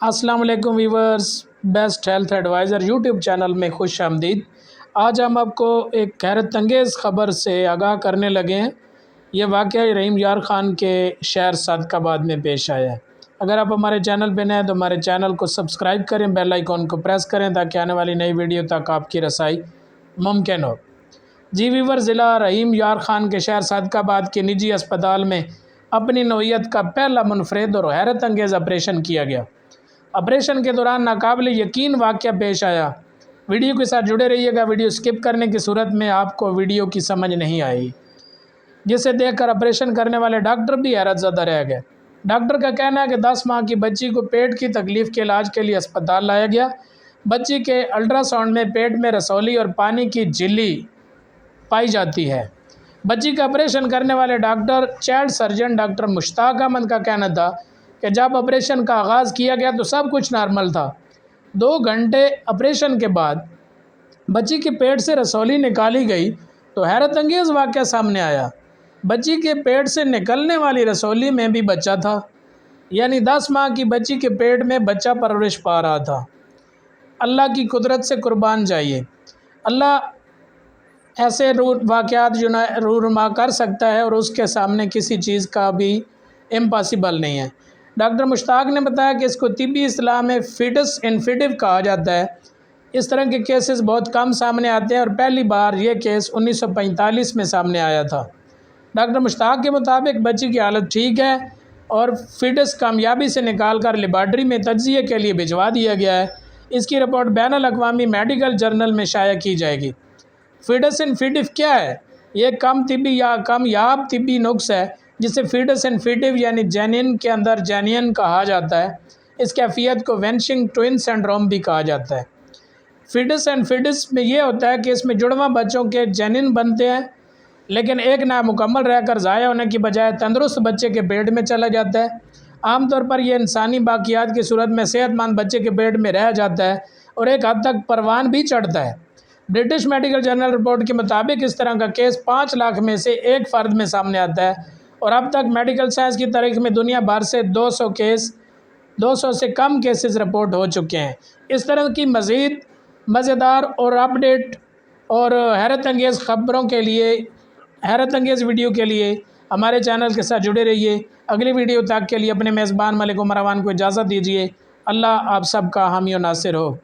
अस्सलाम वालेकुम viewers, best health adviser YouTube channel में खुश आमदीद। आज हम आपको एक हैरत अंगेज़ ख़बर से आगाह करने लगे हैं। ये वाक़या रहीम यार ख़ान के शहर सादकाबाद में पेश आया है। अगर आप हमारे चैनल पर नए हैं तो हमारे चैनल को सब्सक्राइब करें, बेल आइकॉन को प्रेस करें ताकि आने वाली नई वीडियो तक आपकी रसाई मुमकिन हो। जी वीवर, ज़िला रहीम यार ख़ान के शहर सादकाबाद के निजी अस्पताल में अपनी नौइयत का पहला मुनफरिद और हैरत अंगेज़ ऑपरेशन किया गया। ऑपरेशन के दौरान नाकाबिल यकीन वाक़या पेश आया। वीडियो के साथ जुड़े रहिएगा। वीडियो स्किप करने की सूरत में आपको वीडियो की समझ नहीं आई, जिसे देखकर ऑपरेशन करने वाले डॉक्टर भी हैरत ज़दा रह गए। डॉक्टर का कहना है कि 10 माह की बच्ची को पेट की तकलीफ़ के इलाज के लिए अस्पताल लाया गया। बच्ची के अल्ट्रासाउंड में पेट में रसौली और पानी की झिल्ली पाई जाती है। बच्ची का ऑपरेशन करने वाले doctor child surgeon doctor Mushtaq Ahmed का कहना था कि जब ऑपरेशन का आगाज़ किया गया तो सब कुछ नॉर्मल था। 2 घंटे ऑपरेशन के बाद बच्ची के पेट से रसौली निकाली गई तो हैरत अंगेज़ वाक़या सामने आया। बच्ची के पेट से निकलने वाली रसौली में भी बच्चा था, यानी 10 माह की बच्ची के पेट में बच्चा परवरिश पा रहा था। अल्लाह की कुदरत से कुर्बान जाइए। अल्लाह ऐसे वाक़यात जो ना रूनुमा कर सकता है और उसके सामने किसी चीज़ का भी इम्पॉसिबल नहीं है। डॉक्टर मुश्ताक ने बताया कि इसको तिब्बी इस्लाह में फिटस इन्फिटिव कहा जाता है। इस तरह के केसेस बहुत कम सामने आते हैं और पहली बार ये केस 1945 में सामने आया था। डॉक्टर मुश्ताक के मुताबिक बच्ची की हालत ठीक है और फिटस कामयाबी से निकाल कर लेबार्ट्री में तज्ज़िये के लिए भिजवा दिया गया है। इसकी रिपोर्ट बैनुल-अक़वामी मेडिकल जर्नल में शाया की जाएगी। फिटस इन्फिटिव क्या है? ये कम तिब्बी या कामयाब तिब्बी नुक्स है जिसे फीटस इन्फिटिव यानी जैनिन के अंदर जैनियन कहा जाता है। इस कैफियत को वेंशिंग ट्विन सिंड्रोम भी कहा जाता है। फीटस इन्फिटिव में ये होता है कि इसमें जुड़वा बच्चों के जैनिन बनते हैं, लेकिन एक नामुकम्मल रहकर ज़ाया होने की बजाय तंदुरुस्त बच्चे के पेट में चला जाता है। आमतौर पर यह इंसानी बाक़ियात की सूरत में सेहतमंद बच्चे के पेट में रह जाता है और एक हद तक परवान भी चढ़ता है। ब्रिटिश मेडिकल जर्नल रिपोर्ट के मुताबिक इस तरह का केस 5 लाख में से एक फ़र्द में सामने आता है और अब तक मेडिकल साइंस की तारीख में दुनिया भर से 200 से कम केसेस रिपोर्ट हो चुके हैं। इस तरह की मज़ीद मज़ेदार और अपडेट और हैरत अंगेज़ ख़बरों के लिए, हैरत अंगेज़ वीडियो के लिए हमारे चैनल के साथ जुड़े रहिए। अगली वीडियो तक के लिए अपने मेज़बान मलिक उमर अवान को इजाज़त दीजिए। अल्लाह आप सब का हामी और नासिर हो।